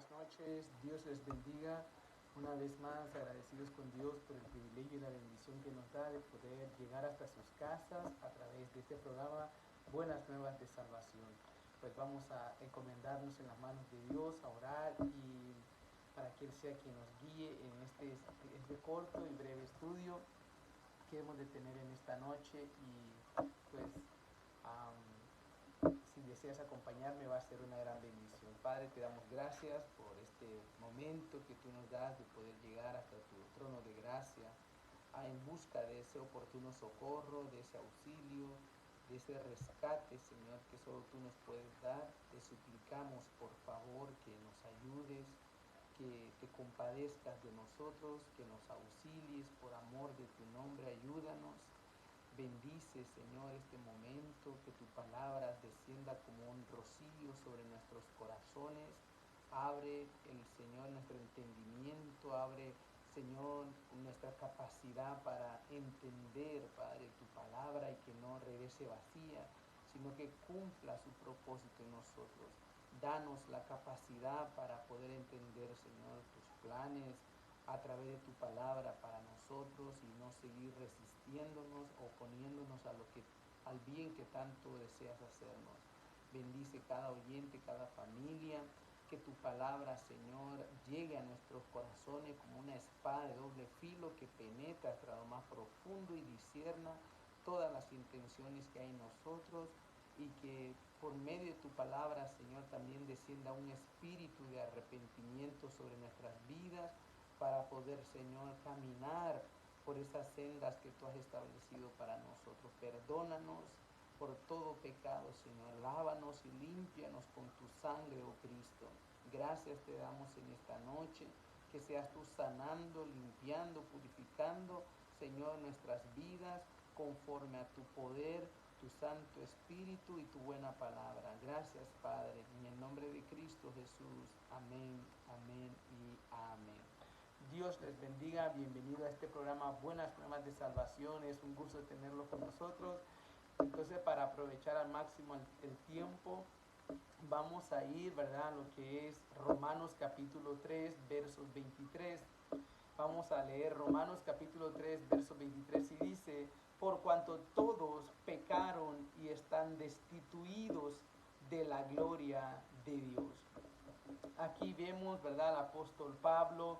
buenas noches, Dios les bendiga. Una vez más agradecidos con Dios por el privilegio y la bendición que nos da de poder llegar hasta sus casas a través de este programa Buenas Nuevas de Salvación. Pues vamos a encomendarnos en las manos de Dios, a orar y para que Él sea quien nos guíe en este corto y breve estudio que hemos de tener en esta noche y pues si deseas acompañarme va a ser una gran bendición. Padre, te damos gracias por este momento que tú nos das de poder llegar hasta tu trono de gracia en busca de ese oportuno socorro, de ese auxilio, de ese rescate, Señor, que solo tú nos puedes dar. Te suplicamos, por favor, que nos ayudes, que te compadezcas de nosotros, que nos auxilies por amor de tu nombre, ayúdanos. Bendice, Señor, este momento, que tu palabra descienda como un rocío sobre nuestros corazones. Abre el Señor nuestro entendimiento, abre, Señor, nuestra capacidad para entender, Padre, tu palabra y que no regrese vacía, sino que cumpla su propósito en nosotros. Danos la capacidad para poder entender, Señor, tus planes a través de tu palabra para nosotros y no seguir resistiéndonos, oponiéndonos al bien que tanto deseas hacernos. Bendice cada oyente, cada familia, que tu palabra, Señor, llegue a nuestros corazones como una espada de doble filo que penetra hasta lo más profundo y discierna todas las intenciones que hay en nosotros, y que por medio de tu palabra, Señor, también descienda un espíritu de arrepentimiento sobre nuestras vidas para poder, Señor, caminar por esas sendas que tú has establecido para nosotros. Perdónanos por todo pecado, Señor. Lávanos y límpianos con tu sangre, oh Cristo. Gracias te damos en esta noche, que seas tú sanando, limpiando, purificando, Señor, nuestras vidas conforme a tu poder, tu Santo Espíritu y tu buena palabra. Gracias, Padre, en el nombre de Cristo Jesús. Amén, amén y amén. Dios les bendiga, bienvenido a este programa Buenas Nuevas de Salvación. Es un gusto tenerlo con nosotros. Entonces, para aprovechar al máximo el tiempo, vamos a ir, ¿verdad?, a lo que es Romanos capítulo 3, versos 23. Vamos a leer Romanos capítulo 3, verso 23 y dice: por cuanto todos pecaron y están destituidos de la gloria de Dios. Aquí vemos, ¿verdad?, al apóstol Pablo,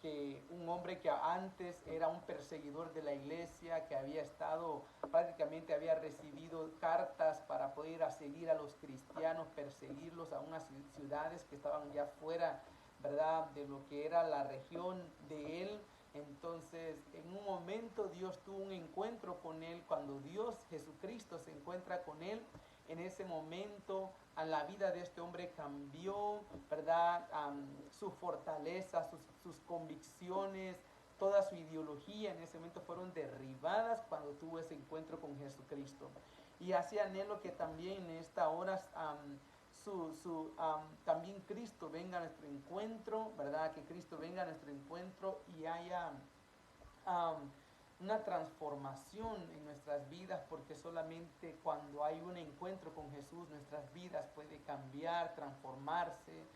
que un hombre que antes era un perseguidor de la iglesia, que había estado, prácticamente había recibido cartas para poder seguir a los cristianos, perseguirlos a unas ciudades que estaban ya fuera, ¿verdad?, de lo que era la región de él. Entonces, en un momento Dios tuvo un encuentro con él. Cuando Dios, Jesucristo, se encuentra con él, en ese momento a la vida de este hombre cambió, ¿verdad? Su fortaleza, sus convicciones, toda su ideología en ese momento fueron derribadas cuando tuvo ese encuentro con Jesucristo. Y así anhelo que también en esta hora también Cristo venga a nuestro encuentro, ¿verdad? Que Cristo venga a nuestro encuentro y haya una transformación en nuestras vidas, porque solamente cuando hay un encuentro con Jesús nuestras vidas puede cambiar, transformarse,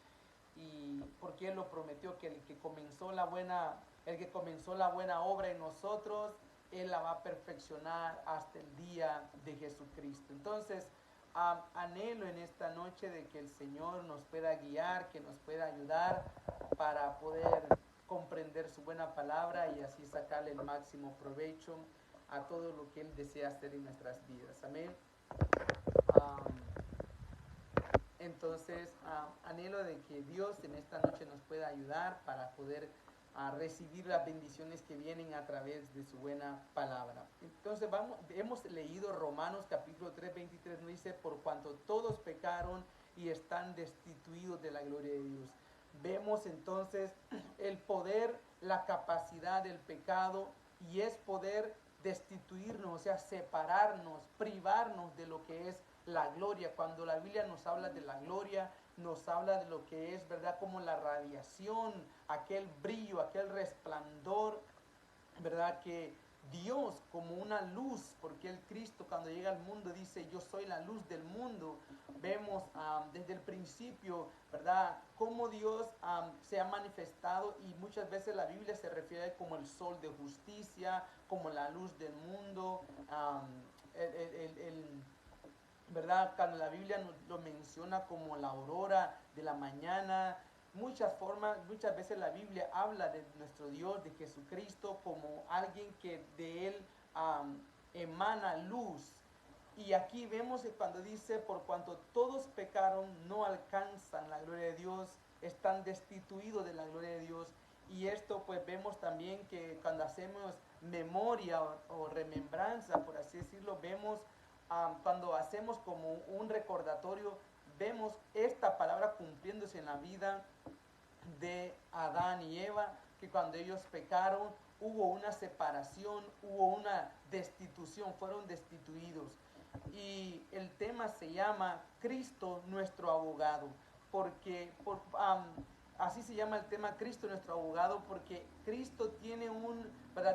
y porque Él lo prometió, que el que comenzó la buena obra en nosotros, Él la va a perfeccionar hasta el día de Jesucristo. Entonces, anhelo en esta noche de que el Señor nos pueda guiar, que nos pueda ayudar para poder comprender su buena palabra y así sacarle el máximo provecho a todo lo que Él desea hacer en nuestras vidas. Amén. Entonces, anhelo de que Dios en esta noche nos pueda ayudar para poder recibir las bendiciones que vienen a través de su buena palabra. Entonces, hemos leído Romanos capítulo 3, 23, nos dice: por cuanto todos pecaron y están destituidos de la gloria de Dios. Vemos entonces el poder, la capacidad del pecado, y es poder destituirnos, o sea, separarnos, privarnos de lo que es la gloria. Cuando la Biblia nos habla de la gloria, nos habla de lo que es, ¿verdad?, como la radiación, aquel brillo, aquel resplandor, ¿verdad?, que Dios como una luz, porque el Cristo cuando llega al mundo dice, yo soy la luz del mundo. Vemos desde el principio, ¿verdad?, cómo Dios se ha manifestado, y muchas veces la Biblia se refiere como el sol de justicia, como la luz del mundo, ¿verdad? Cuando la Biblia nos lo menciona como la aurora de la mañana, muchas veces la Biblia habla de nuestro Dios, de Jesucristo, como alguien que de Él emana luz. Y aquí vemos que cuando dice, por cuanto todos pecaron, no alcanzan la gloria de Dios, están destituidos de la gloria de Dios. Y esto pues vemos también que cuando hacemos memoria o remembranza, por así decirlo, vemos cuando hacemos como un recordatorio, vemos esta palabra cumpliéndose en la vida de Adán y Eva, que cuando ellos pecaron hubo una separación, hubo una destitución, fueron destituidos. Y el tema se llama Cristo nuestro abogado, porque así se llama el tema, Cristo nuestro abogado, porque Cristo tiene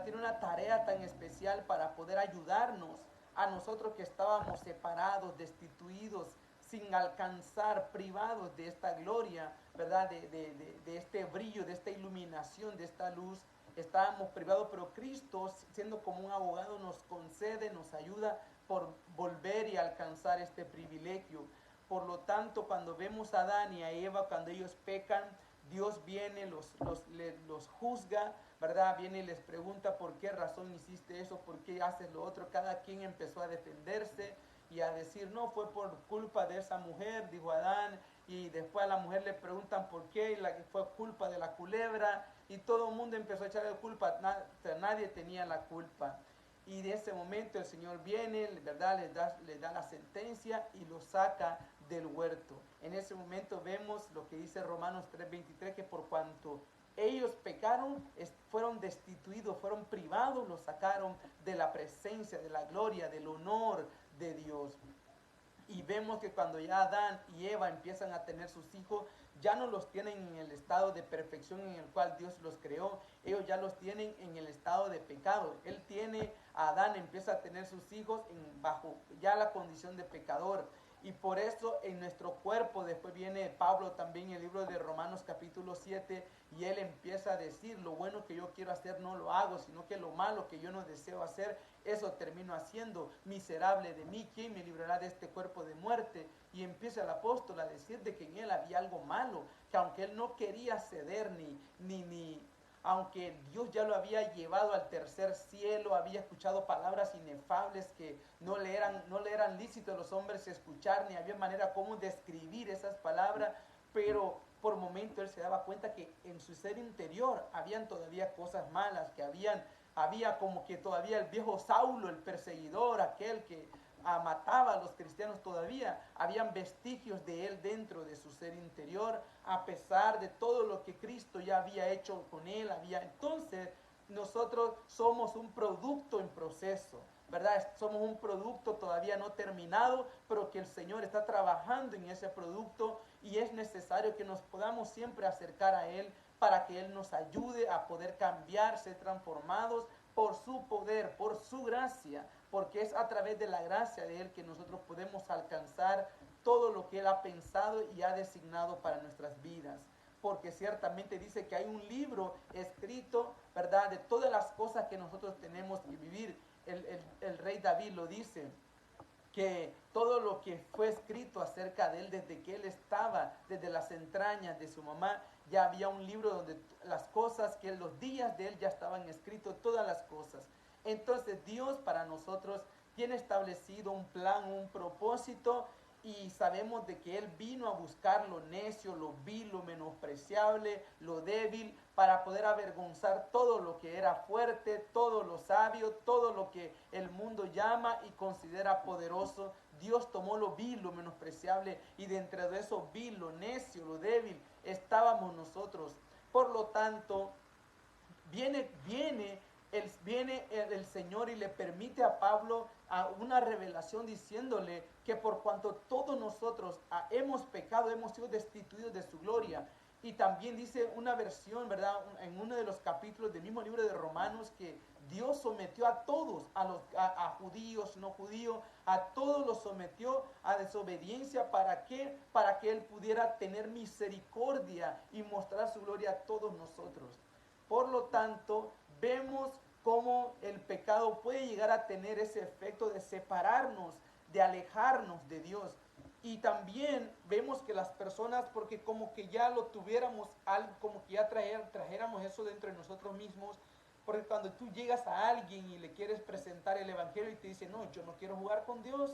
tiene una tarea tan especial para poder ayudarnos a nosotros que estábamos separados, destituidos, sin alcanzar, privados de esta gloria, ¿verdad? De este brillo, de esta iluminación, de esta luz. Estábamos privados, pero Cristo, siendo como un abogado, nos concede, nos ayuda por volver y alcanzar este privilegio. Por lo tanto, cuando vemos a Adán y a Eva, cuando ellos pecan, Dios viene, los juzga, ¿verdad? Viene y les pregunta por qué razón hiciste eso, por qué haces lo otro. Cada quien empezó a defenderse y a decir, no, fue por culpa de esa mujer, dijo Adán. Y después a la mujer le preguntan por qué, y fue culpa de la culebra. Y todo el mundo empezó a echarle culpa, nadie tenía la culpa. Y de ese momento el Señor viene, ¿verdad?, les da la sentencia y los saca del huerto. En ese momento vemos lo que dice Romanos 3:23, que por cuanto ellos pecaron, fueron destituidos, fueron privados, los sacaron de la presencia, de la gloria, del honor de Dios. Y vemos que cuando ya Adán y Eva empiezan a tener sus hijos, ya no los tienen en el estado de perfección en el cual Dios los creó, ellos ya los tienen en el estado de pecado. Adán empieza a tener sus hijos bajo ya la condición de pecador. Y por eso en nuestro cuerpo, después viene Pablo también en el libro de Romanos capítulo 7, y él empieza a decir, lo bueno que yo quiero hacer no lo hago, sino que lo malo que yo no deseo hacer, eso termino haciendo. Miserable de mí, ¿quién me librará de este cuerpo de muerte? Y empieza el apóstol a decir de que en él había algo malo, que aunque él no quería ceder aunque Dios ya lo había llevado al tercer cielo, había escuchado palabras inefables que no le eran lícitos a los hombres escuchar, ni había manera cómo describir esas palabras, pero por momento él se daba cuenta que en su ser interior habían todavía cosas malas, que había como que todavía el viejo Saulo, el perseguidor, aquel que mataba a los cristianos, todavía habían vestigios de él dentro de su ser interior, a pesar de todo lo que Cristo ya había hecho con él. Entonces nosotros somos un producto en proceso, ¿verdad? Somos un producto todavía no terminado, pero que el Señor está trabajando en ese producto, y es necesario que nos podamos siempre acercar a Él para que Él nos ayude a poder cambiar, ser transformados por su poder, por su gracia, porque es a través de la gracia de Él que nosotros podemos alcanzar todo lo que Él ha pensado y ha designado para nuestras vidas. Porque ciertamente dice que hay un libro escrito, ¿verdad?, de todas las cosas que nosotros tenemos que vivir. El rey David lo dice, que todo lo que fue escrito acerca de él desde que él estaba, desde las entrañas de su mamá, ya había un libro donde las cosas, que en los días de él ya estaban escritos, todas las cosas. Entonces Dios para nosotros tiene establecido un plan, un propósito, y sabemos de que Él vino a buscar lo necio, lo vil, lo menospreciable, lo débil, para poder avergonzar todo lo que era fuerte, todo lo sabio, todo lo que el mundo llama y considera poderoso. Dios tomó lo vil, lo menospreciable, y dentro de eso vil, lo necio, lo débil, estábamos nosotros. Por lo tanto, viene el Señor y le permite a Pablo una revelación diciéndole que por cuanto todos nosotros hemos pecado, hemos sido destituidos de su gloria. Y también dice una versión, ¿verdad? En uno de los capítulos del mismo libro de Romanos, que Dios sometió a todos, a judíos, no judíos, a todos los sometió a desobediencia. ¿Para qué? Para que Él pudiera tener misericordia y mostrar su gloria a todos nosotros. Por lo tanto, vemos cómo el pecado puede llegar a tener ese efecto de separarnos, de alejarnos de Dios. Y también vemos que las personas, porque como que ya lo tuviéramos, como que ya trajéramos eso dentro de nosotros mismos, porque cuando tú llegas a alguien y le quieres presentar el evangelio y te dice, no, yo no quiero jugar con Dios,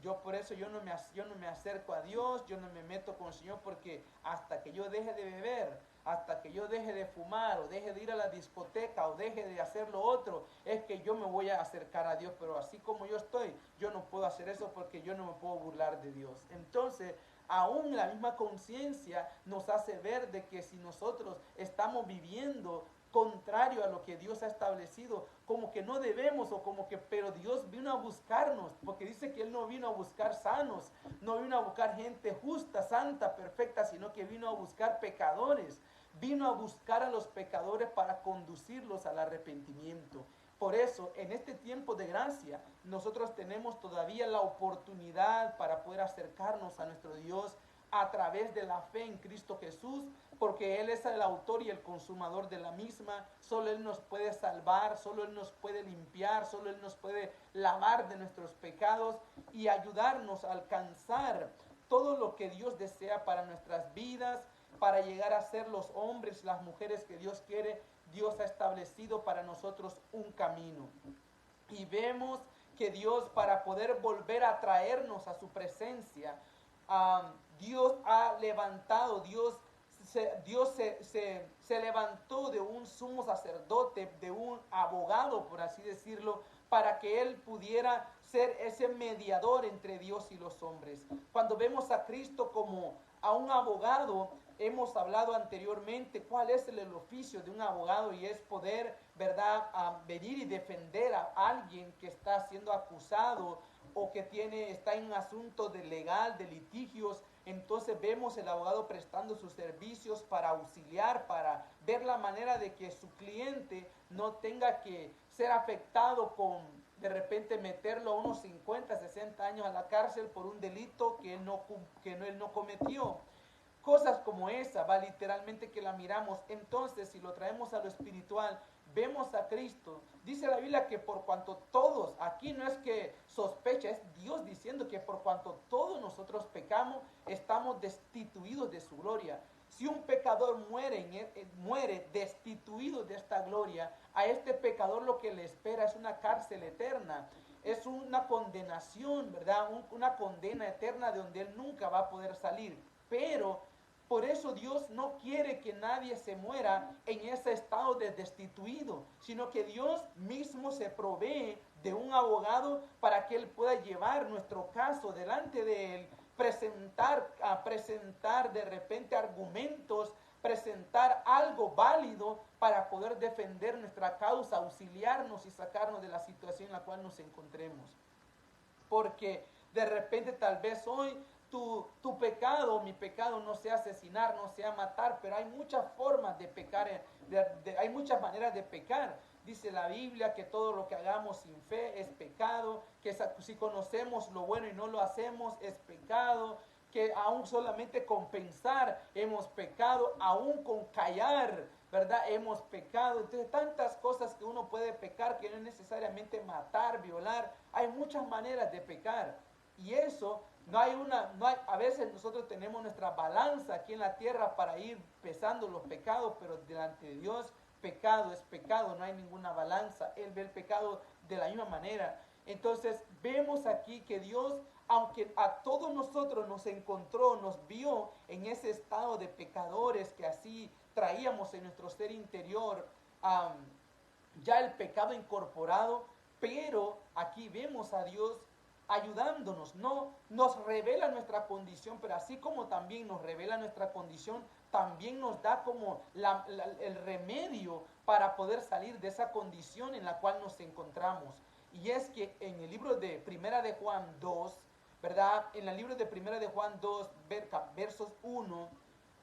yo por eso yo no me acerco a Dios, yo no me meto con el Señor, porque hasta que yo deje de beber, hasta que yo deje de fumar, o deje de ir a la discoteca, o deje de hacer lo otro, es que yo me voy a acercar a Dios. Pero así como yo estoy, yo no puedo hacer eso, porque yo no me puedo burlar de Dios. Entonces, aún la misma conciencia nos hace ver de que si nosotros estamos viviendo contrario a lo que Dios ha establecido, como que no debemos, o como que, pero Dios vino a buscarnos, porque dice que Él no vino a buscar sanos, no vino a buscar gente justa, santa, perfecta, sino que vino a buscar pecadores, vino a buscar a los pecadores para conducirlos al arrepentimiento. Por eso, en este tiempo de gracia, nosotros tenemos todavía la oportunidad para poder acercarnos a nuestro Dios a través de la fe en Cristo Jesús, porque Él es el autor y el consumador de la misma. Solo Él nos puede salvar, solo Él nos puede limpiar, solo Él nos puede lavar de nuestros pecados y ayudarnos a alcanzar todo lo que Dios desea para nuestras vidas, para llegar a ser los hombres, las mujeres que Dios quiere. Dios ha establecido para nosotros un camino. Y vemos que Dios, para poder volver a traernos a su presencia, Dios ha levantado, Dios se levantó de un sumo sacerdote, de un abogado, por así decirlo, para que Él pudiera ser ese mediador entre Dios y los hombres. Cuando vemos a Cristo como a un abogado, hemos hablado anteriormente cuál es el oficio de un abogado, y es poder, ¿verdad?, venir y defender a alguien que está siendo acusado o que está en un asunto de legal, de litigios. Entonces vemos el abogado prestando sus servicios para auxiliar, para ver la manera de que su cliente no tenga que ser afectado con, de repente, meterlo a unos 50, 60 años a la cárcel por un delito que él no cometió. Cosas como esa, va, literalmente que la miramos. Entonces, si lo traemos a lo espiritual, vemos a Cristo. Dice la Biblia que por cuanto todos, aquí no es que sospecha, es Dios diciendo que por cuanto todos nosotros pecamos, estamos destituidos de su gloria. Si un pecador muere destituido de esta gloria, a este pecador lo que le espera es una cárcel eterna, es una condenación, ¿verdad? Una condena eterna de donde él nunca va a poder salir. Pero por eso Dios no quiere que nadie se muera en ese estado de destituido, sino que Dios mismo se provee de un abogado para que Él pueda llevar nuestro caso delante de Él, presentar de repente argumentos, presentar algo válido para poder defender nuestra causa, auxiliarnos y sacarnos de la situación en la cual nos encontremos. Porque de repente tal vez hoy tu pecado, mi pecado, no sea asesinar, no sea matar, pero hay muchas formas de pecar, hay muchas maneras de pecar. Dice la Biblia que todo lo que hagamos sin fe es pecado, que si conocemos lo bueno y no lo hacemos es pecado, que aún solamente con pensar hemos pecado, aún con callar, ¿verdad?, hemos pecado. Entonces, tantas cosas que uno puede pecar, que no es necesariamente matar, violar. Hay muchas maneras de pecar. Y eso, a veces nosotros tenemos nuestra balanza aquí en la tierra para ir pesando los pecados, pero delante de Dios, pecado es pecado, no hay ninguna balanza. Él ve el pecado de la misma manera. Entonces, vemos aquí que Dios, aunque a todos nosotros nos encontró, nos vio en ese estado de pecadores que así traíamos en nuestro ser interior, ya el pecado incorporado, pero aquí vemos a Dios ayudándonos, no nos revela nuestra condición, pero así como también nos revela nuestra condición, también nos da como el remedio para poder salir de esa condición en la cual nos encontramos. Y es que en el libro de Primera de Juan 2, ¿verdad? En el libro de Primera de Juan 2, versos 1,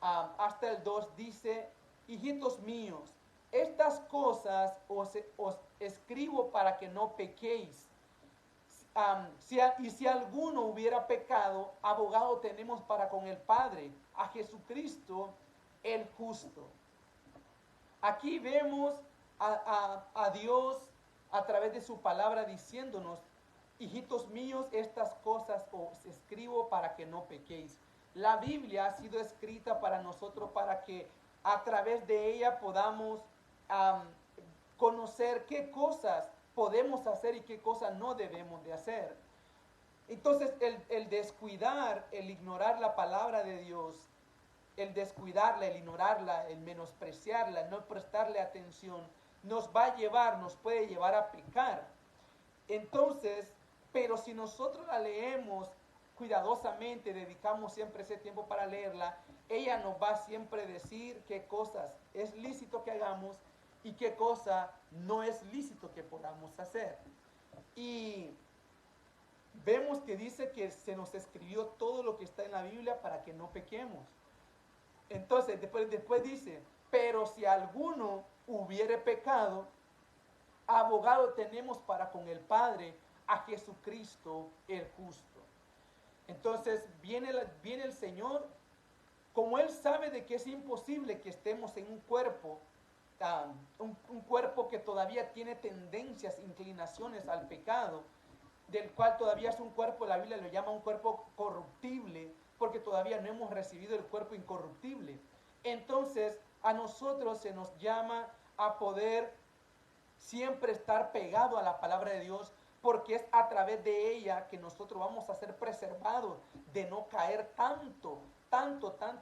hasta el 2 dice, hijitos míos, estas cosas os escribo para que no pequéis. Y si alguno hubiera pecado, abogado tenemos para con el Padre, a Jesucristo el justo. Aquí vemos a Dios a través de su palabra diciéndonos, hijitos míos, estas cosas os escribo para que no pequéis. La Biblia ha sido escrita para nosotros para que a través de ella podamos conocer qué cosas podemos hacer y qué cosas no debemos de hacer. Entonces el descuidar, el ignorar la palabra de Dios, el descuidarla, el ignorarla, el menospreciarla, el no prestarle atención, nos puede llevar a pecar. Entonces, pero si nosotros la leemos cuidadosamente, dedicamos siempre ese tiempo para leerla, ella nos va siempre a decir qué cosas es lícito que hagamos y qué cosa no es lícito que podamos hacer. Y vemos que dice que se nos escribió todo lo que está en la Biblia para que no pequemos. Entonces, después dice, pero si alguno hubiere pecado, abogado tenemos para con el Padre, a Jesucristo el justo. Entonces viene el Señor, como Él sabe de que es imposible que estemos en un cuerpo, un cuerpo que todavía tiene tendencias, inclinaciones al pecado, del cual todavía es un cuerpo, la Biblia lo llama un cuerpo corruptible, porque todavía no hemos recibido el cuerpo incorruptible. Entonces a nosotros se nos llama a poder siempre estar pegado a la palabra de Dios, porque es a través de ella que nosotros vamos a ser preservados de no caer tanto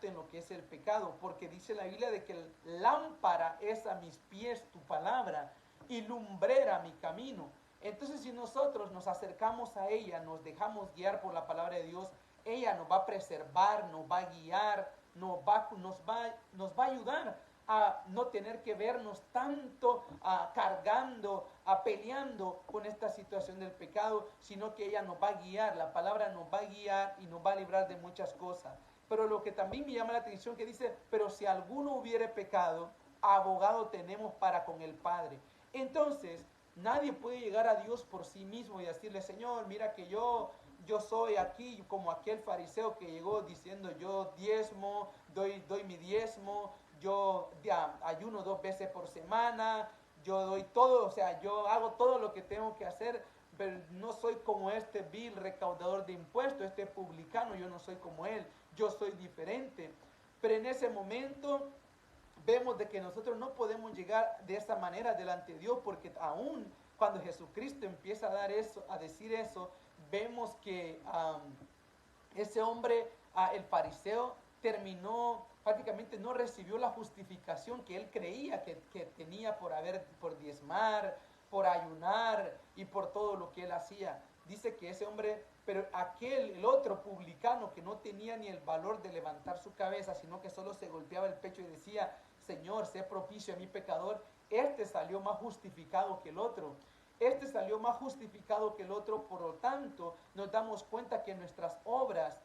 en lo que es el pecado, porque dice la Biblia de que lámpara es a mis pies tu palabra y lumbrera mi camino. Entonces si nosotros nos acercamos a ella, nos dejamos guiar por la palabra de Dios, ella nos va a preservar, nos va a guiar, nos va a ayudar a no tener que vernos tanto cargando, peleando con esta situación del pecado, sino que ella nos va a guiar, la palabra nos va a guiar y nos va a librar de muchas cosas. Pero lo que también me llama la atención que dice, pero si alguno hubiere pecado, abogado tenemos para con el Padre. Entonces, nadie puede llegar a Dios por sí mismo y decirle, Señor, mira que yo soy aquí como aquel fariseo que llegó diciendo, yo diezmo, doy mi diezmo, yo ayuno 2 veces por semana, yo doy todo, o sea, yo hago todo lo que tengo que hacer, pero no soy como este vil recaudador de impuestos, este publicano, yo no soy como él, yo soy diferente. Pero en ese momento vemos de que nosotros no podemos llegar de esa manera delante de Dios, porque aún cuando Jesucristo empieza a decir eso, vemos que ese hombre, el fariseo, terminó, prácticamente no recibió la justificación que él creía que tenía por diezmar, por ayunar y por todo lo que él hacía. Dice que ese hombre, pero el otro publicano que no tenía ni el valor de levantar su cabeza, sino que solo se golpeaba el pecho y decía, Señor, sé propicio a mi pecador, este salió más justificado que el otro. Este salió más justificado que el otro, por lo tanto, nos damos cuenta que nuestras obras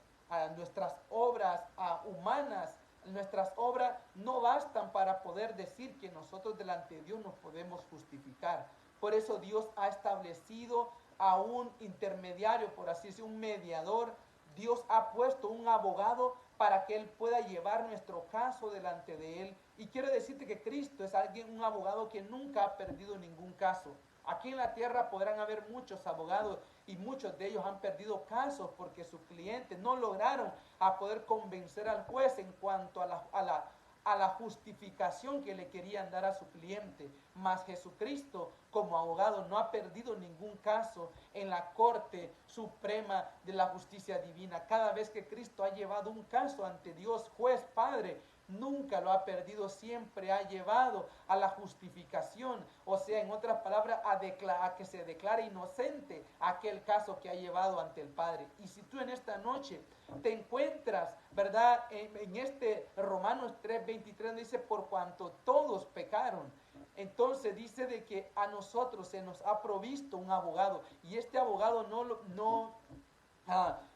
humanas, nuestras obras no bastan para poder decir que nosotros delante de Dios nos podemos justificar. Por eso Dios ha establecido a un intermediario, por así decirlo, un mediador. Dios ha puesto un abogado para que Él pueda llevar nuestro caso delante de Él. Y quiero decirte que Cristo es un abogado que nunca ha perdido ningún caso. Aquí en la tierra podrán haber muchos abogados y muchos de ellos han perdido casos porque sus clientes no lograron poder convencer al juez en cuanto a la justificación que le querían dar a su cliente. Mas Jesucristo, como abogado, no ha perdido ningún caso en la Corte Suprema de la Justicia Divina. Cada vez que Cristo ha llevado un caso ante Dios, juez, Padre, nunca lo ha perdido, siempre ha llevado a la justificación, o sea, en otras palabras, a que se declare inocente aquel caso que ha llevado ante el Padre. Y si tú en esta noche te encuentras, ¿verdad?, en este Romanos 3:23 dice, por cuanto todos pecaron, entonces dice de que a nosotros se nos ha provisto un abogado, y este abogado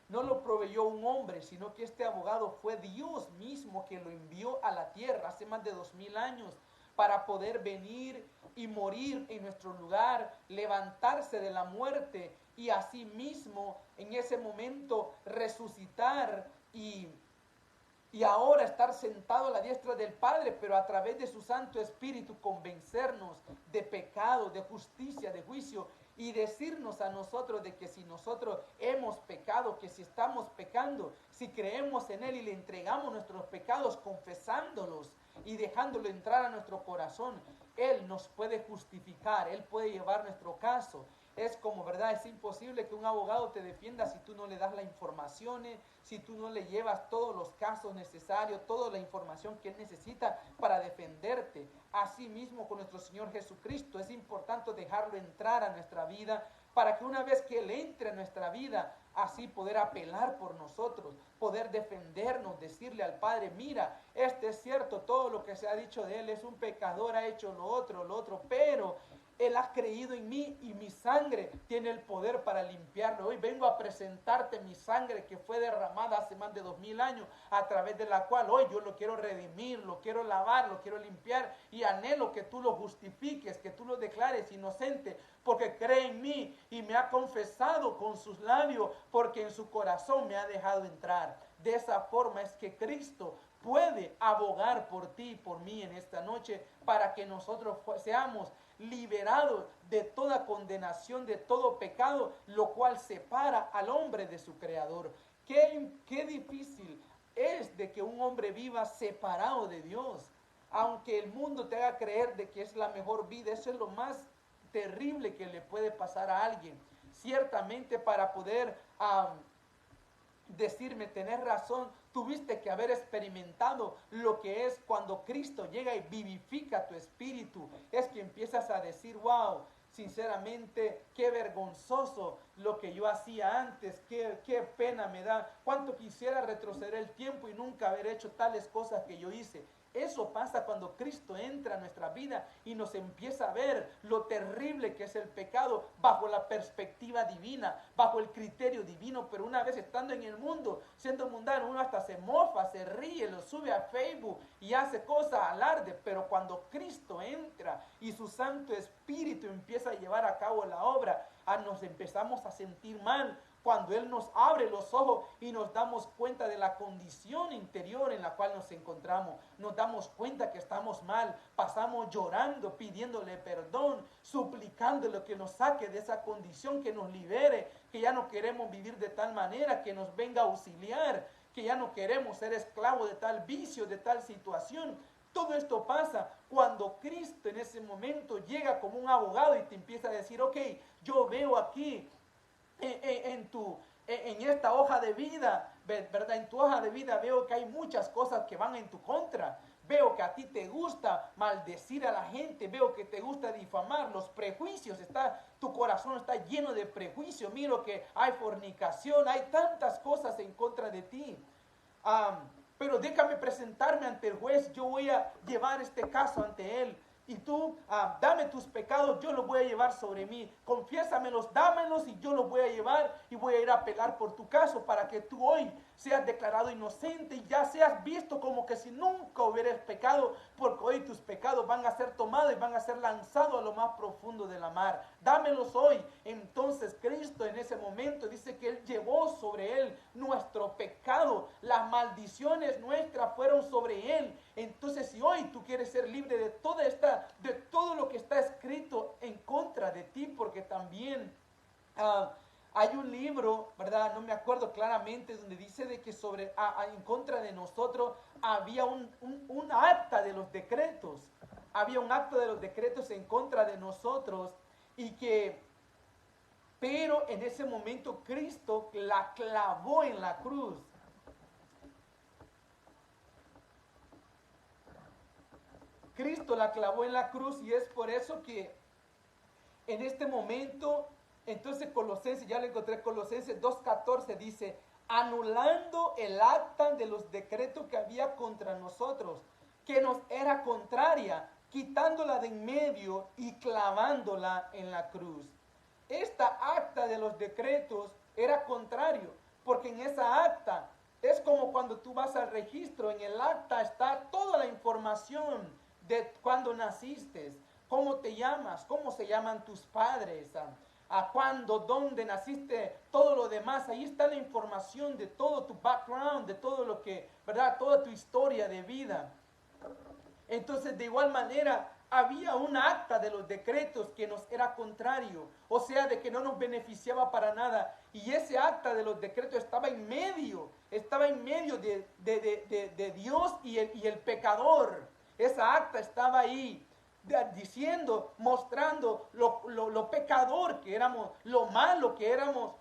no lo proveyó un hombre, sino que este abogado fue Dios mismo que lo envió a la tierra hace más de 2000 años para poder venir y morir en nuestro lugar, levantarse de la muerte y asimismo en ese momento resucitar y ahora estar sentado a la diestra del Padre, pero a través de su Santo Espíritu convencernos de pecado, de justicia, de juicio y decirnos a nosotros de que si nosotros hemos pecado, que si estamos pecando, si creemos en Él y le entregamos nuestros pecados confesándolos y dejándolo entrar a nuestro corazón, Él nos puede justificar, Él puede llevar nuestro caso. Es como, ¿verdad? Es imposible que un abogado te defienda si tú no le das las informaciones, si tú no le llevas todos los casos necesarios, toda la información que él necesita para defenderte. Asimismo con nuestro Señor Jesucristo es importante dejarlo entrar a nuestra vida para que una vez que Él entre a nuestra vida, así poder apelar por nosotros, poder defendernos, decirle al Padre, mira, este es cierto, todo lo que se ha dicho de Él es un pecador, ha hecho lo otro, pero Él ha creído en mí y mi sangre tiene el poder para limpiarlo. Hoy vengo a presentarte mi sangre que fue derramada hace más de 2000 años, a través de la cual hoy yo lo quiero redimir, lo quiero lavar, lo quiero limpiar y anhelo que tú lo justifiques, que tú lo declares inocente, porque cree en mí y me ha confesado con sus labios, porque en su corazón me ha dejado entrar. De esa forma es que Cristo puede abogar por ti y por mí en esta noche para que nosotros seamos liberados de toda condenación, de todo pecado, lo cual separa al hombre de su creador. Qué difícil es de que un hombre viva separado de Dios, aunque el mundo te haga creer de que es la mejor vida. Eso es lo más terrible que le puede pasar a alguien. Ciertamente para poder decirme, tenés razón, tuviste que haber experimentado lo que es cuando Cristo llega y vivifica tu espíritu. Es que empiezas a decir, wow, sinceramente, qué vergonzoso lo que yo hacía antes, qué pena me da, cuánto quisiera retroceder el tiempo y nunca haber hecho tales cosas que yo hice. Eso pasa cuando Cristo entra a nuestra vida y nos empieza a ver lo terrible que es el pecado bajo la perspectiva divina, bajo el criterio divino. Pero una vez estando en el mundo, siendo mundano, uno hasta se mofa, se ríe, lo sube a Facebook y hace cosas, alarde. Pero cuando Cristo entra y su Santo Espíritu empieza a llevar a cabo la obra, nos empezamos a sentir mal. Cuando Él nos abre los ojos y nos damos cuenta de la condición interior en la cual nos encontramos, nos damos cuenta que estamos mal, pasamos llorando, pidiéndole perdón, suplicándole que nos saque de esa condición, que nos libere, que ya no queremos vivir de tal manera, que nos venga a auxiliar, que ya no queremos ser esclavos de tal vicio, de tal situación. Todo esto pasa cuando Cristo en ese momento llega como un abogado y te empieza a decir, ok, yo veo aquí en esta hoja de vida, ¿verdad? En tu hoja de vida veo que hay muchas cosas que van en tu contra. Veo que a ti te gusta maldecir a la gente, veo que te gusta difamar, los prejuicios, tu corazón está lleno de prejuicios. Miro que hay fornicación, hay tantas cosas en contra de ti. Pero déjame presentarme ante el juez, yo voy a llevar este caso ante él. Y tú, dame tus pecados, yo los voy a llevar sobre mí. Confiésamelos, dámelos y yo los voy a llevar y voy a ir a apelar por tu caso para que tú hoy seas declarado inocente y ya seas visto como que si nunca hubieras pecado, porque hoy tus pecados van a ser tomados y van a ser lanzados a lo más profundo de la mar. Dámelos hoy. Entonces Cristo en ese momento dice que Él llevó sobre Él nuestro pecado. Las maldiciones nuestras fueron sobre Él. Entonces si hoy tú quieres ser libre de todo lo que está escrito en contra de ti, porque también hay un libro, ¿verdad? No me acuerdo claramente, donde dice de que en contra de nosotros había un acta de los decretos. Había un acta de los decretos en contra de nosotros pero en ese momento Cristo la clavó en la cruz. Cristo la clavó en la cruz y es por eso que en este momento, entonces Colosenses, ya lo encontré, Colosenses 2:14 dice, anulando el acta de los decretos que había contra nosotros, que nos era contraria, quitándola de en medio y clavándola en la cruz. Esta acta de los decretos era contrario. porque en esa acta es como cuando tú vas al registro, en el acta está toda la información de cuándo naciste, cómo te llamas, cómo se llaman tus padres, a cuándo, dónde naciste, todo lo demás. Ahí está la información de todo tu background, de todo lo que, ¿verdad? Toda tu historia de vida. Entonces, de igual manera, había un acta de los decretos que nos era contrario, o sea, de que no nos beneficiaba para nada. Y ese acta de los decretos estaba en medio de Dios y el pecador. Esa acta estaba ahí, diciendo, mostrando lo pecador que éramos, lo malo que éramos,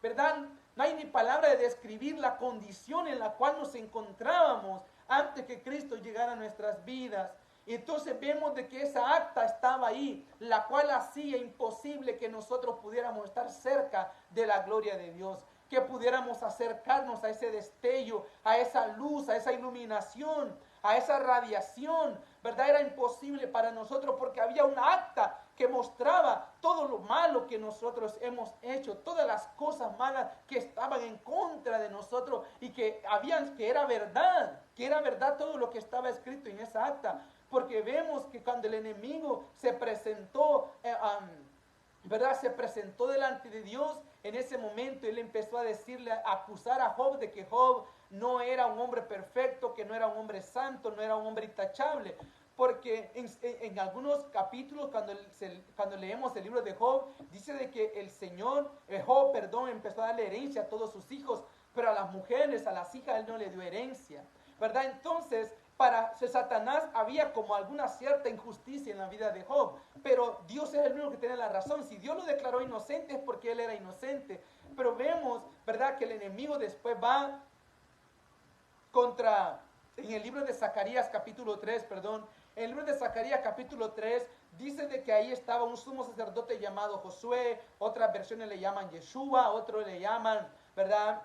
¿verdad? No hay ni palabra de describir la condición en la cual nos encontrábamos antes que Cristo llegara a nuestras vidas. Y entonces vemos de que esa acta estaba ahí, la cual hacía imposible que nosotros pudiéramos estar cerca de la gloria de Dios, que pudiéramos acercarnos a ese destello, a esa luz, a esa iluminación, a esa radiación, ¿verdad? Era imposible para nosotros porque había una acta que mostraba todo lo malo que nosotros hemos hecho, todas las cosas malas que estaban en contra de nosotros y que era verdad todo lo que estaba escrito en esa acta. Porque vemos que cuando el enemigo se presentó, ¿verdad? Se presentó delante de Dios, en ese momento él empezó a decirle, a acusar a Job de que Job no era un hombre perfecto, que no era un hombre santo, no era un hombre intachable. Porque en algunos capítulos, cuando leemos el libro de Job, dice de que Job, empezó a darle herencia a todos sus hijos, pero a las mujeres, a las hijas, él no le dio herencia, ¿verdad? Entonces, para Satanás había como alguna cierta injusticia en la vida de Job, pero Dios es el único que tiene la razón. Si Dios lo declaró inocente es porque él era inocente. Pero vemos, ¿verdad?, que el enemigo después va en el libro de Zacarías capítulo 3, en el libro de Zacarías capítulo 3, dice de que ahí estaba un sumo sacerdote llamado Josué, otras versiones le llaman Yeshua, otros le llaman, ¿verdad?,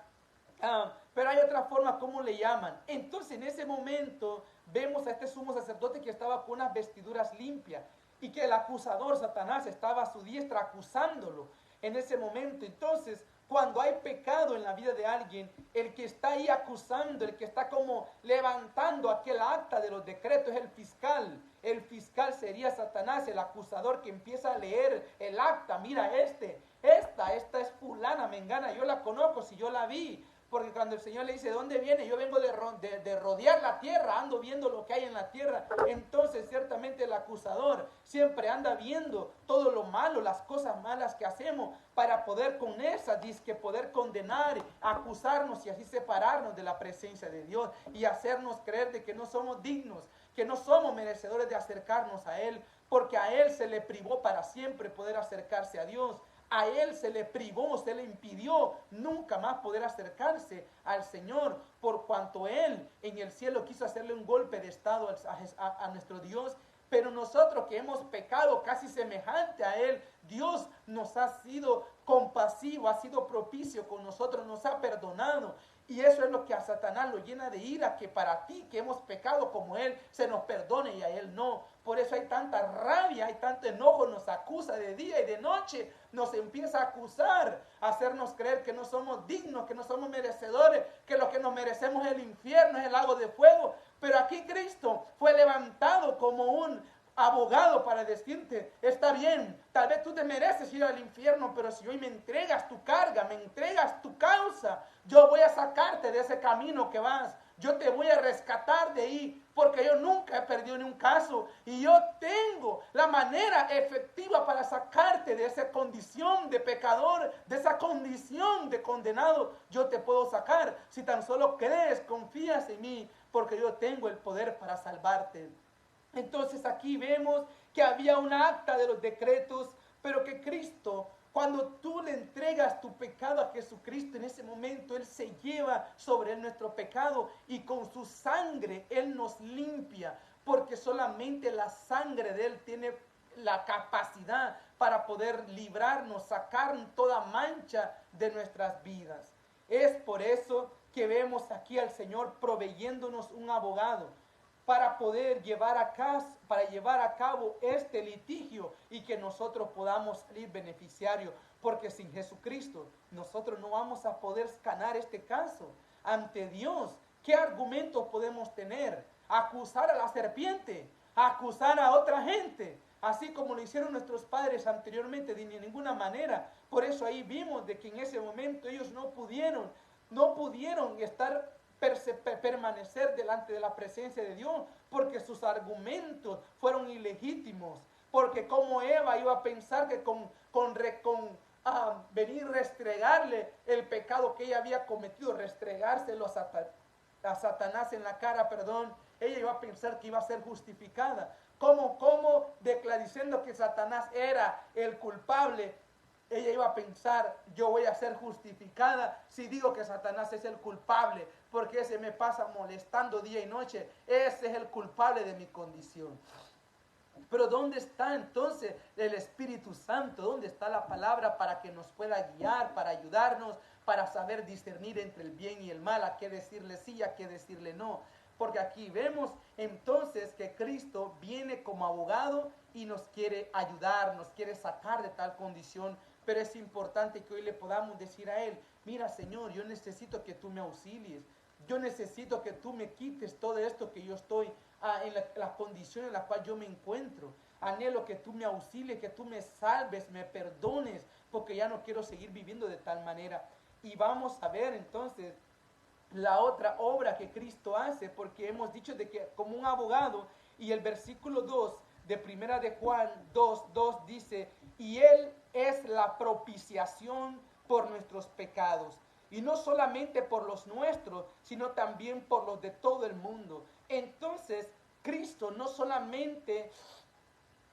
pero hay otra forma como le llaman. Entonces en ese momento vemos a este sumo sacerdote que estaba con unas vestiduras limpias y que el acusador Satanás estaba a su diestra acusándolo en ese momento. Entonces cuando hay pecado en la vida de alguien, el que está ahí acusando, el que está como levantando aquel acta de los decretos es el fiscal. El fiscal sería Satanás, el acusador que empieza a leer el acta. Mira, esta es fulana, mengana, yo la conozco, si yo la vi. Porque cuando el Señor le dice, ¿de dónde viene? Yo vengo de rodear la tierra, ando viendo lo que hay en la tierra. Entonces ciertamente el acusador siempre anda viendo todo lo malo, las cosas malas que hacemos, para poder con esa disque poder condenar, acusarnos y así separarnos de la presencia de Dios y hacernos creer de que no somos dignos, que no somos merecedores de acercarnos a Él, porque a Él se le privó para siempre poder acercarse a Dios. A él se le privó, se le impidió nunca más poder acercarse al Señor, por cuanto él en el cielo quiso hacerle un golpe de estado a nuestro Dios. Pero nosotros que hemos pecado casi semejante a él, Dios nos ha sido compasivo, ha sido propicio con nosotros, nos ha perdonado. Y eso es lo que a Satanás lo llena de ira, que para ti que hemos pecado como él, se nos perdone y a él no. Por eso hay tanta rabia, hay tanto enojo, nos acusa de día y de noche, nos empieza a acusar, a hacernos creer que no somos dignos, que no somos merecedores, que lo que nos merecemos es el infierno, es el lago de fuego. Pero aquí Cristo fue levantado como un abogado para decirte, está bien, tal vez tú te mereces ir al infierno, pero si hoy me entregas tu carga, me entregas tu causa, yo voy a sacarte de ese camino que vas, yo te voy a rescatar de ahí, porque yo nunca he perdido ni un caso y yo tengo la manera efectiva para sacarte de esa condición de pecador, de esa condición de condenado. Yo te puedo sacar si tan solo crees, confías en mí, porque yo tengo el poder para salvarte. Entonces aquí vemos que había un acta de los decretos, pero que Cristo, cuando tú le entregas tu pecado a Jesucristo, en ese momento Él se lleva sobre él nuestro pecado y con su sangre Él nos limpia, porque solamente la sangre de Él tiene la capacidad para poder librarnos, sacar toda mancha de nuestras vidas. Es por eso que vemos aquí al Señor proveyéndonos un abogado. para poder llevar a cabo este litigio y que nosotros podamos salir beneficiarios, porque sin Jesucristo nosotros no vamos a poder ganar este caso ante Dios. ¿Qué argumentos podemos tener? Acusar a la serpiente, acusar a otra gente, así como lo hicieron nuestros padres anteriormente, de ninguna manera. Por eso ahí vimos de que en ese momento ellos no pudieron permanecer delante de la presencia de Dios, porque sus argumentos fueron ilegítimos, porque como Eva iba a pensar que con venir restregarle el pecado que ella había cometido, restregárselo a Satanás en la cara, ella iba a pensar que iba a ser justificada. Como diciendo que Satanás era el culpable, ella iba a pensar, yo voy a ser justificada si digo que Satanás es el culpable, porque ese me pasa molestando día y noche, ese es el culpable de mi condición. Pero ¿dónde está entonces el Espíritu Santo? ¿Dónde está la palabra para que nos pueda guiar, para ayudarnos, para saber discernir entre el bien y el mal, a qué decirle sí, a qué decirle no? Porque aquí vemos entonces que Cristo viene como abogado y nos quiere ayudar, nos quiere sacar de tal condición. Pero es importante que hoy le podamos decir a Él, mira Señor, yo necesito que tú me auxilies, yo necesito que tú me quites todo esto que yo estoy en la condición en la cual yo me encuentro. Anhelo que tú me auxilies, que tú me salves, me perdones, porque ya no quiero seguir viviendo de tal manera. Y vamos a ver entonces la otra obra que Cristo hace, porque hemos dicho de que como un abogado, y el versículo 2 de Primera de Juan 2:2 dice, y Él es la propiciación por nuestros pecados, y no solamente por los nuestros, sino también por los de todo el mundo. Entonces, Cristo no solamente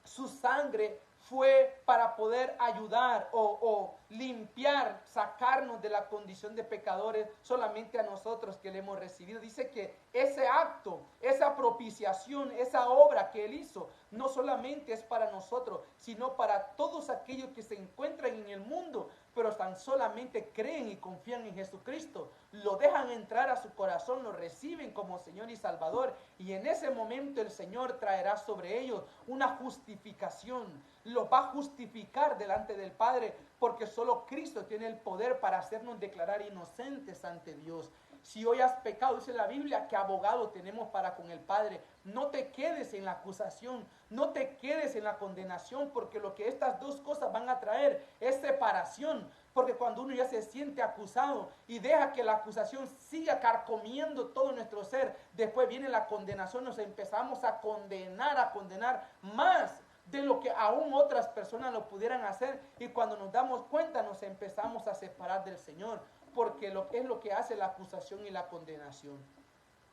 su sangre fue para poder ayudar o limpiar, sacarnos de la condición de pecadores solamente a nosotros que le hemos recibido. Dice que ese acto, esa propiciación, esa obra que Él hizo, no solamente es para nosotros, sino para todos aquellos que se encuentran en el mundo, pero tan solamente creen y confían en Jesucristo, lo dejan entrar a su corazón, lo reciben como Señor y Salvador, y en ese momento el Señor traerá sobre ellos una justificación, los va a justificar delante del Padre, porque solo Cristo tiene el poder para hacernos declarar inocentes ante Dios. Si hoy has pecado, dice la Biblia, que abogado tenemos para con el Padre. No te quedes en la acusación, no te quedes en la condenación, porque lo que estas dos cosas van a traer es separación. Porque cuando uno ya se siente acusado y deja que la acusación siga carcomiendo todo nuestro ser, después viene la condenación, nos empezamos a condenar más de lo que aún otras personas lo pudieran hacer, y cuando nos damos cuenta nos empezamos a separar del Señor, porque es lo que hace la acusación y la condenación.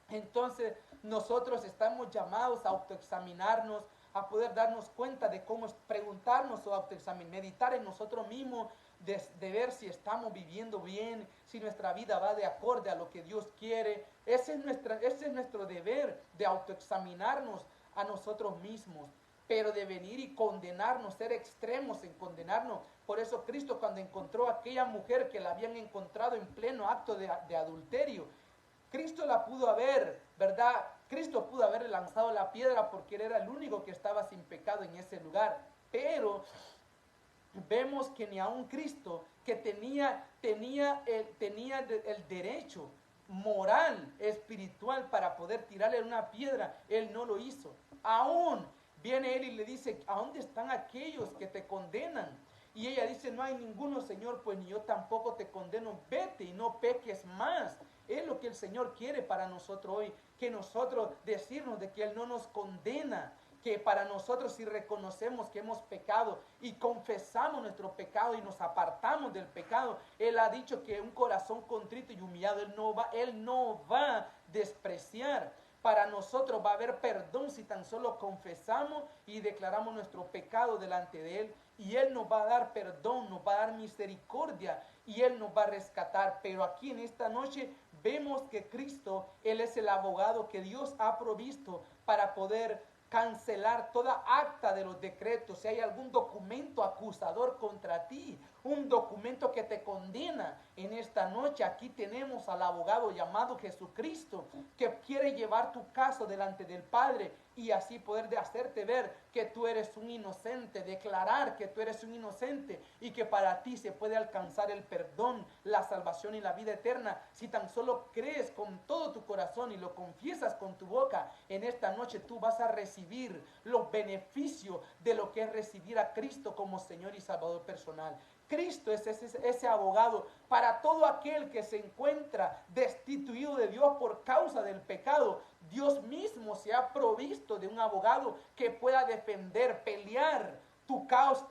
Entonces nosotros estamos llamados a autoexaminarnos, a poder darnos cuenta de cómo preguntarnos o autoexaminar, meditar en nosotros mismos, de ver si estamos viviendo bien, si nuestra vida va de acorde a lo que Dios quiere. Ese es nuestro deber, de autoexaminarnos a nosotros mismos, pero de venir y condenarnos, ser extremos en condenarnos. Por eso Cristo, cuando encontró a aquella mujer que la habían encontrado en pleno acto de adulterio, Cristo la pudo haber, ¿verdad? Cristo pudo haberle lanzado la piedra porque él era el único que estaba sin pecado en ese lugar. Pero vemos que ni aun Cristo, que tenía el derecho moral, espiritual, para poder tirarle una piedra, él no lo hizo. Aún viene él y le dice, ¿a dónde están aquellos que te condenan? Y ella dice, no hay ninguno, Señor, pues ni yo tampoco te condeno, vete y no peques más. Es lo que el Señor quiere para nosotros hoy, que nosotros decirnos de que Él no nos condena, que para nosotros, si reconocemos que hemos pecado y confesamos nuestro pecado y nos apartamos del pecado, Él ha dicho que un corazón contrito y humillado Él no va a despreciar. Para nosotros va a haber perdón si tan solo confesamos y declaramos nuestro pecado delante de Él, y Él nos va a dar perdón, nos va a dar misericordia y Él nos va a rescatar. Pero aquí en esta noche vemos que Cristo, Él es el abogado que Dios ha provisto para poder cancelar toda acta de los decretos. Si hay algún documento acusador contra ti, un documento que te condena. En esta noche aquí tenemos al abogado llamado Jesucristo, que quiere llevar tu caso delante del Padre y así poder hacerte ver que tú eres un inocente, declarar que tú eres un inocente y que para ti se puede alcanzar el perdón, la salvación y la vida eterna si tan solo crees con todo tu corazón y lo confiesas con tu boca. En esta noche tú vas a recibir los beneficios de lo que es recibir a Cristo como Señor y Salvador personal. Cristo es ese abogado para todo aquel que se encuentra destituido de Dios por causa del pecado. Dios mismo se ha provisto de un abogado que pueda defender, pelear tu caso,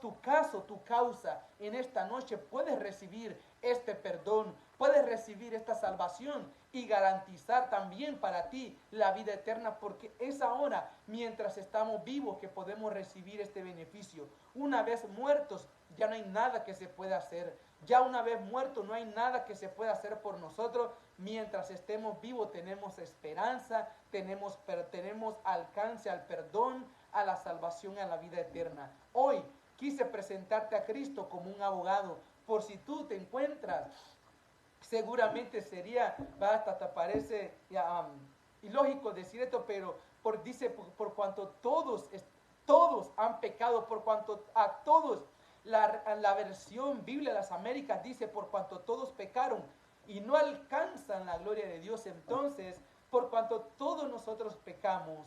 tu causa. En esta noche puedes recibir este perdón, puedes recibir esta salvación y garantizar también para ti la vida eterna, porque es ahora, mientras estamos vivos, que podemos recibir este beneficio. Una vez muertos, ya no hay nada que se pueda hacer. Ya una vez muertos, no hay nada que se pueda hacer por nosotros. Mientras estemos vivos, tenemos esperanza, tenemos alcance al perdón, a la salvación, a la vida eterna. Hoy quise presentarte a Cristo como un abogado, por si tú te encuentras, seguramente sería, hasta te parece ilógico decir esto, pero dice, por cuanto todos han pecado, por cuanto a todos, la versión Biblia de las Américas dice, por cuanto todos pecaron y no alcanzan la gloria de Dios. Entonces, por cuanto todos nosotros pecamos,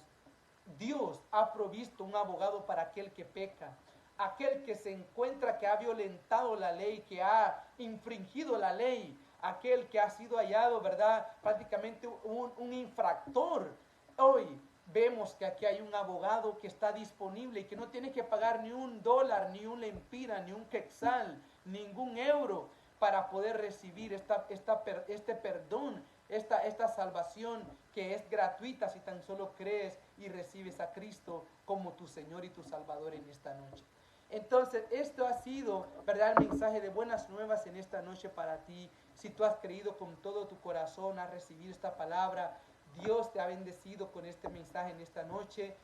Dios ha provisto un abogado para aquel que peca, aquel que se encuentra que ha violentado la ley, que ha infringido la ley, aquel que ha sido hallado, ¿verdad? Prácticamente un infractor. Hoy vemos que aquí hay un abogado que está disponible y que no tiene que pagar ni $1, ni un lempira, ni un quetzal, ningún euro para poder recibir este perdón, esta salvación que es gratuita si tan solo crees y recibes a Cristo como tu Señor y tu Salvador en esta noche. Entonces, esto ha sido, ¿verdad?, el mensaje de buenas nuevas en esta noche para ti. Si tú has creído con todo tu corazón, has recibido esta palabra, Dios te ha bendecido con este mensaje en esta noche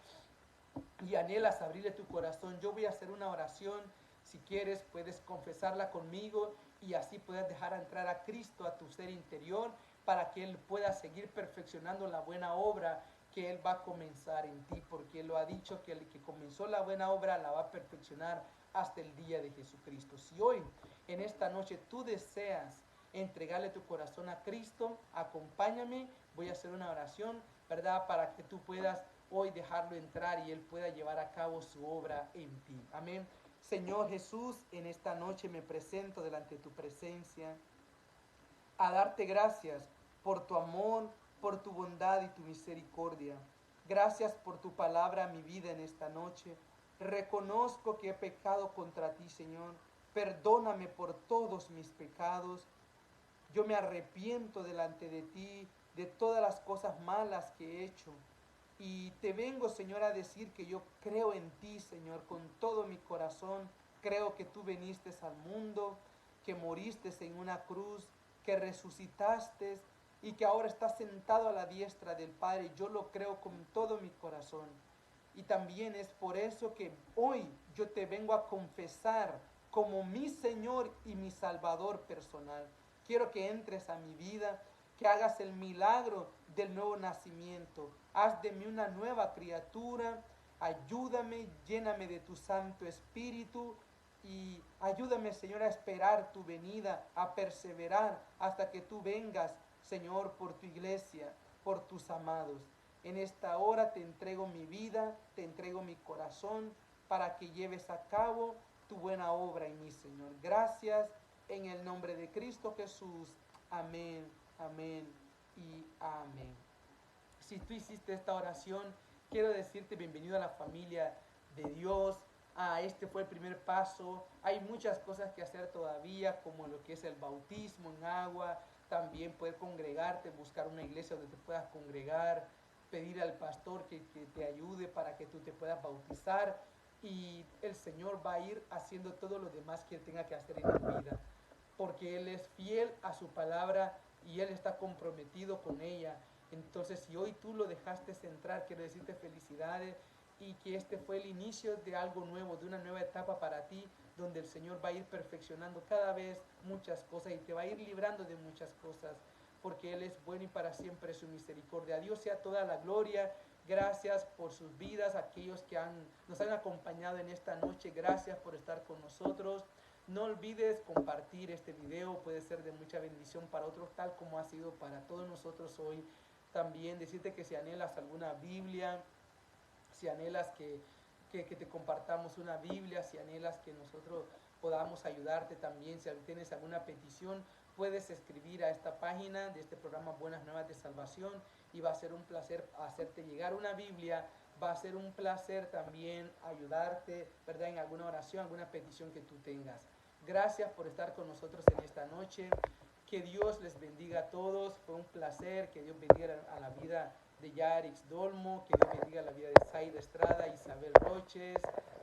y anhelas abrirle tu corazón, yo voy a hacer una oración. Si quieres, puedes confesarla conmigo y así puedes dejar entrar a Cristo a tu ser interior para que Él pueda seguir perfeccionando la buena obra que Él va a comenzar en ti, porque Él lo ha dicho que el que comenzó la buena obra la va a perfeccionar hasta el día de Jesucristo. Si hoy, en esta noche, tú deseas entregarle tu corazón a Cristo, acompáñame, voy a hacer una oración, ¿verdad?, para que tú puedas hoy dejarlo entrar y Él pueda llevar a cabo su obra en ti. Amén. Señor Jesús, en esta noche me presento delante de tu presencia a darte gracias por tu amor, por tu bondad y tu misericordia. Gracias por tu palabra a mi vida en esta noche. Reconozco que he pecado contra ti, Señor. Perdóname por todos mis pecados. Yo me arrepiento delante de ti de todas las cosas malas que he hecho. Y te vengo, Señor, a decir que yo creo en ti, Señor, con todo mi corazón. Creo que tú viniste al mundo, que moriste en una cruz, que resucitaste y que ahora estás sentado a la diestra del Padre. Yo lo creo con todo mi corazón. Y también es por eso que hoy yo te vengo a confesar como mi Señor y mi Salvador personal. Quiero que entres a mi vida, que hagas el milagro del nuevo nacimiento. Haz de mí una nueva criatura. Ayúdame, lléname de tu Santo Espíritu y ayúdame, Señor, a esperar tu venida, a perseverar hasta que tú vengas, Señor, por tu iglesia, por tus amados. En esta hora te entrego mi vida, te entrego mi corazón para que lleves a cabo tu buena obra en mí, Señor. Gracias en el nombre de Cristo Jesús. Amén, amén y amén. Si tú hiciste esta oración, quiero decirte bienvenido a la familia de Dios. Este fue el primer paso. Hay muchas cosas que hacer todavía, como lo que es el bautismo en agua. También poder congregarte, buscar una iglesia donde te puedas congregar, pedir al pastor que te ayude para que tú te puedas bautizar. Y el Señor va a ir haciendo todo lo demás que Él tenga que hacer en tu vida, porque Él es fiel a su palabra y Él está comprometido con ella. Entonces, si hoy tú lo dejaste entrar, quiero decirte felicidades y que este fue el inicio de algo nuevo, de una nueva etapa para ti, donde el Señor va a ir perfeccionando cada vez muchas cosas y te va a ir librando de muchas cosas, porque Él es bueno y para siempre su misericordia. A Dios sea toda la gloria. Gracias por sus vidas, aquellos que nos han acompañado en esta noche. Gracias por estar con nosotros. No olvides compartir este video, puede ser de mucha bendición para otros, tal como ha sido para todos nosotros hoy. También decirte que si anhelas alguna Biblia, si anhelas que te compartamos una Biblia, si anhelas que nosotros podamos ayudarte también, si tienes alguna petición, puedes escribir a esta página de este programa Buenas Nuevas de Salvación y va a ser un placer hacerte llegar una Biblia, va a ser un placer también ayudarte, ¿verdad? En alguna oración, alguna petición que tú tengas. Gracias por estar con nosotros en esta noche. Que Dios les bendiga a todos. Fue un placer. Que Dios bendiga a la vida de Yarix Dolmo. Que Dios bendiga la vida de Zaida Estrada, Isabel Roches,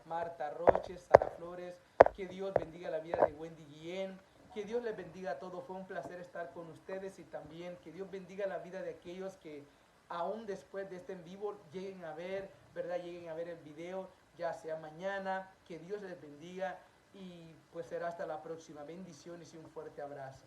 Marta Roches, Sara Flores. Que Dios bendiga la vida de Wendy Guillén. Que Dios les bendiga a todos. Fue un placer estar con ustedes y también que Dios bendiga la vida de aquellos que aún después de este en vivo lleguen a ver, ¿verdad? Lleguen a ver el video, ya sea mañana. Que Dios les bendiga y pues será hasta la próxima. Bendiciones y un fuerte abrazo.